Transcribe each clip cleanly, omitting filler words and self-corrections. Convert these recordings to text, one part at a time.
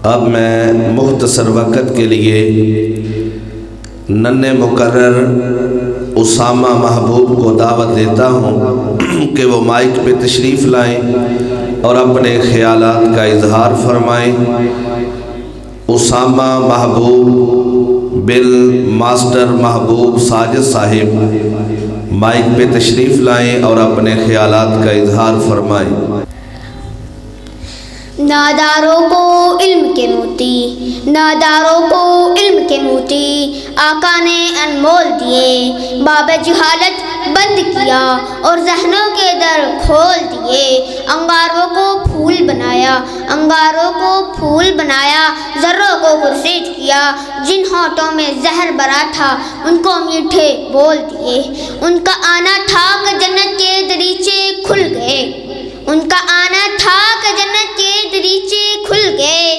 اب میں مختصر وقت کے لیے ننھے مقرر اسامہ محبوب کو دعوت دیتا ہوں کہ وہ مائک پہ تشریف لائیں اور اپنے خیالات کا اظہار فرمائیں۔ اسامہ محبوب بل ماسٹر محبوب ساجد صاحب مائک پہ تشریف لائیں اور اپنے خیالات کا اظہار فرمائیں۔ ناداروں کو علم کے موتی، ناداروں کو علم کے موتی آقا نے انمول دیے، باب جہالت بند کیا اور ذہنوں کے در کھول دیے، انگاروں کو پھول بنایا، انگاروں کو پھول بنایا، ذروں کو پرسید کیا، جن ہونٹوں میں زہر بھرا تھا ان کو میٹھے بول دیے، ان کا آنا تھا کہ جنت کے دریچے کھل گئے، ان کا آنا تھا کہ جنت کے دریچے کھل گئے،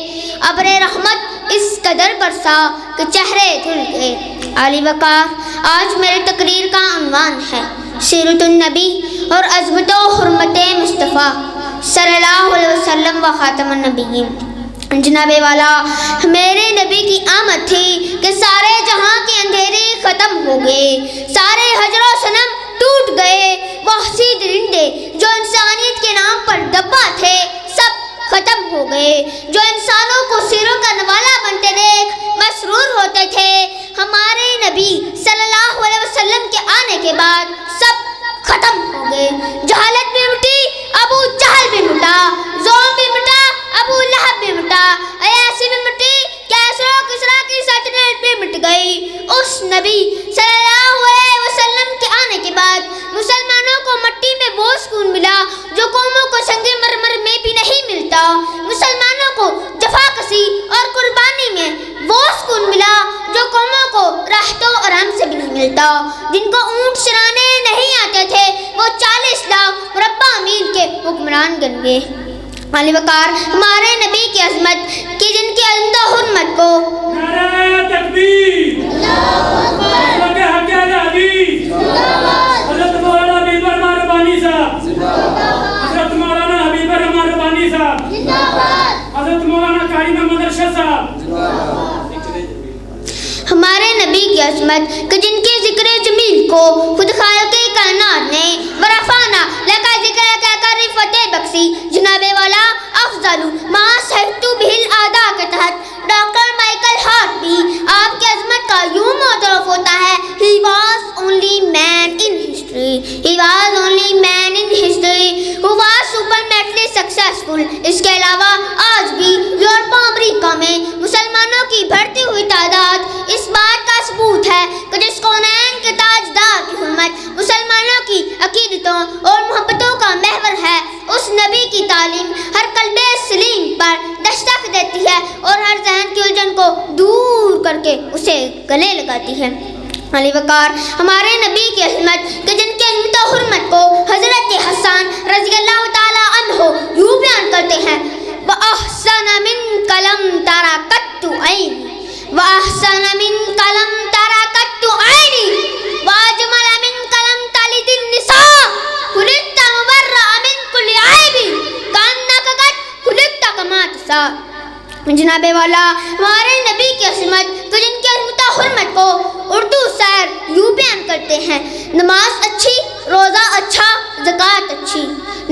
ابر رحمت اس قدر برسا کہ چہرے دھل گئے۔ علی وقار، آج میرے تقریر کا عنوان ہے سیرت النبی اور عظمت و حرمت مصطفیٰ صلی اللہ علیہ وسلم و خاتم النبیین۔ جناب والا، میرے نبی کی آمد تھی کہ سارے جہاں کے اندھیرے ختم ہو گئے، سارے حجر و صنم ٹوٹ گئے، وحشی درندے جو انسانیت کے نام پر دبا تھے سب ختم ہو گئے، جو انسانوں کو سیروں کا نوالا بنتے دیکھ مسرور ہوتے تھے، ہمارے نبی صلی اللہ علیہ وسلم کے آنے کے بعد سب ختم ہو گئے۔ جہالت بھی مٹی، ابو جہل بھی مٹا، زوم بھی مٹا، ابو لہب بھی مٹا، عیاسی بھی مٹی، کیسر و کسریٰ کی سلطنت بھی مٹ گئی۔ اس نبی صلی اللہ علیہ وسلم کے آنے کے بعد مسلمانوں کو مٹی میں وہ سکون ملا جو قوموں کو سنگ مرمر میں بھی نہیں ملتا، مسلمانوں کو جفا کسی اور قربانی میں وہ سکون ملا جو قوموں کو راحت و آرام سے بھی نہیں ملتا، جن کو اونٹ چرانے نہیں آتے تھے وہ 40 لاکھ مربع میل کے حکمران بن گئے۔ علی وقار، ہمارے نبی کی عظمت کی جن کی عظمت و حرمت کو نعرہ تکبیر، اللہ اکبر، حق حدیث، حضرت مولانا حبیب الرحمن ربانی صاحب، حضرت مولانا حبیب الرحمن ربانی صاحب، حضرت مولانا قاری محمد ارشد صاحب۔ ہمارے نبی کی عظمت کہ جن کے ذکر جمیل کو خود خالق کائنات نے ورفعنا لکا ذکر کہہ کر فتح بخشی۔ جناب والا، افضل ما صحبت بہ الاعداء کے تحت ڈاکٹر مائیکل ہارٹ بھی آپ کی عظمت کا یوں معترف ہوتا ہے، he was only man in history, he was only man in history who was supernaturally successful۔ اس کے علاوہ آج بھی یورپ و امریکہ میں مسلمانوں کی بڑھتی ہوئی تعداد اس بات کا ثبوت ہے کہ جس کونین کے تاجدار کی حرمت مسلمانوں کی عقیدتوں اور محبتوں کا محور ہے، اس نبی کی تعلیم ہر قلب سلیم پر دستک دیتی ہے اور ہر ذہن کی الجھن کو دور کر کے اسے گلے لگاتی ہے۔ علی وقار، ہمارے نبی کی عظمت کہ جن کی عظمت و حرمت کو حضرت حسان رضی اللہ تعالی عنہ یوں بیان کرتے ہیں، وَأَحْسَنَ مِنْكَ لَمْ تَرَ قَطُّ عَيْنِي، وَأَحْسَنَ مِنْكَ لَمْ تَرَ قَطُّ عَيْنِي، وَأَجْمَلَ مِنْكَ لَمْ تَلِدِ النِّسَاءُ، خُلِقْتَ مُبَرَّأً مِنْ كُلِّ عَيْبٍ كَأَنَّكَ قَدْ خُلِقْتَ كَمَا تَشَاءُ۔ جناب والا، ہمارے نبی کی عظمت کہ جن کی عظمت و حرمت کو اردو شاعر یوں بیان کرتے ہیں، نماز اچھی، روزہ اچھا، زکوٰۃ اچھی،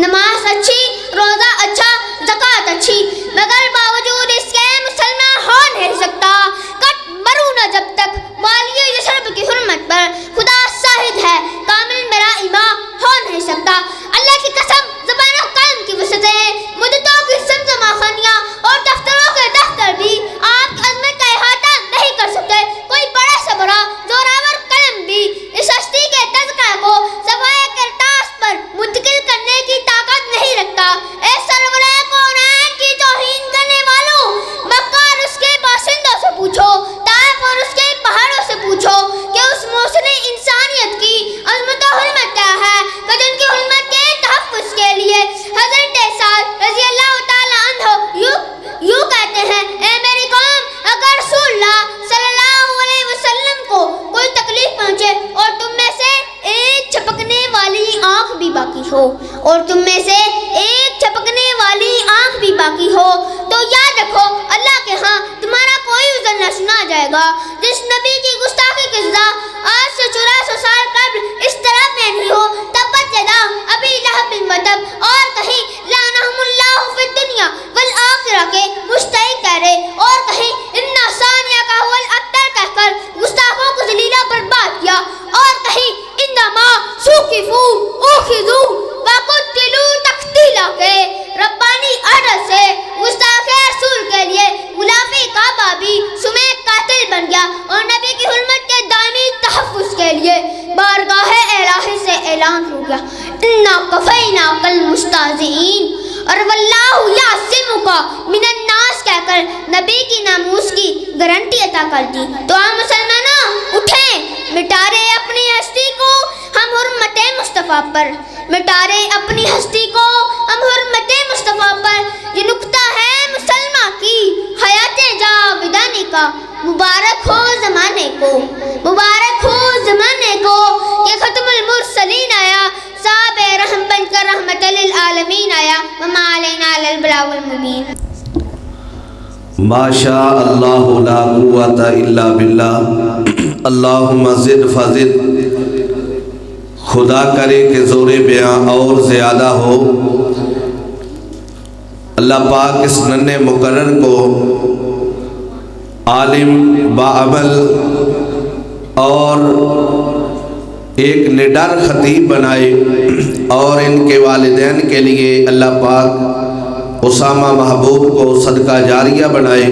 نماز اچھی، روزہ اچھا، زکوٰۃ اچھی، مگر باوجود اس کے مسلمان ہو نہیں سکتا، کٹ مروں نہ جب تک والی یشرب کی حرمت پر خدا شاہد ہے، کامل میرا ایمان ہو نہیں سکتا۔ اللہ کی قسم، زبان و قلم کی وسعتیں، مدتوں کی زمزمہ خانیاں اور دفتروں کے دفتر بھی آپ کی عظمت کا احاطہ نہیں کر سکتے۔ کوئی بڑا سے بڑا زوراور قلم بھی اس ہستی کے تذکرہ کو صفحۂ کرتاس پر منتقل کرنے کی طاقت نہیں رکھتا۔ اے سرور کونین کی توہین کرنے والوں، مکہ اور اس کے باشندوں سے پوچھو، طائف اور اس کے پہاڑوں سے پوچھو کہ اس محسن انسانیت کی عظمت و حرمت کیا ہے کہ جن کی حرمت کے تحفظ کے لیے حضرت سعد رضی اللہ تعالی عنہ یوں کہتے ہیں، اے میری قوم، اگر رسول اللہ صلی اللہ علیہ وسلم کو کوئی تکلیف پہنچے اور تم میں سے ایک چھپکنے والی آنکھ بھی باقی ہو، اور تم میں سے ایک چھپکنے والی آنکھ بھی باقی ہو، تو یاد رکھو اللہ کے ہاں تمہارا کوئی عذر نہ سنا جائے گا۔ جس نبی کی گستاخی کی سزا آج سے 8400 سال قبل اس طرح پہنی ہو، تبت یدا ابی لہب وتب، اور کہیں لعنہم اللہ فی الدنیا والآخرہ کے مستحق کہہ رہے، اور کہیں انا ثانیہ هو الابتر کہہ کر گستاخوں کو ذلیلہ برباد کیا، اور کہیں انما سوقفوا اخذوا وقتلوا تقتیلا کے ربانی عرض سے گستاخ رسول کے لیے غلاف کعبہ بھی سمیت قاتل بن گیا، اور نبی کی حرمت کے دائمی تحفظ کے لیے بارگاہ الہی سے اعلان ہو گیا انا کفیناک المستہزئین، اور واللہ یعصمک من الناس کہہ کر نبی کی ناموس کی گارنٹی عطا کر دی۔ تو ہم مسلمانوں اٹھیں، مٹا رہے اپنی ہستی کو ہم حرمت مصطفیٰ پر، مٹا رہے اپنی ہستی کو ہم حرمت مصطفیٰ پر۔ یہ نکتہ ہے مسلمہ کی حیات جاودانی کا، مبارک ہو زمانے کو، مبارک ہو زمانے کو کہ ختم المرسلین آیا، صاحب رحم بن کر رحمت للعالمین آیا، وما علینا الا البلاغ المبین۔ ما شاء اللہ لا قوت الا باللہ، اللہم زد فزد، خدا کرے کہ زور بیاں اور زیادہ ہو۔ اللہ پاک اس ننھے مقرر کو عالم باعمل اور ایک نڈر خطیب بنائے، اور ان کے والدین کے لیے اللہ پاک اسامہ محبوب کو صدقہ جاریہ بنائے۔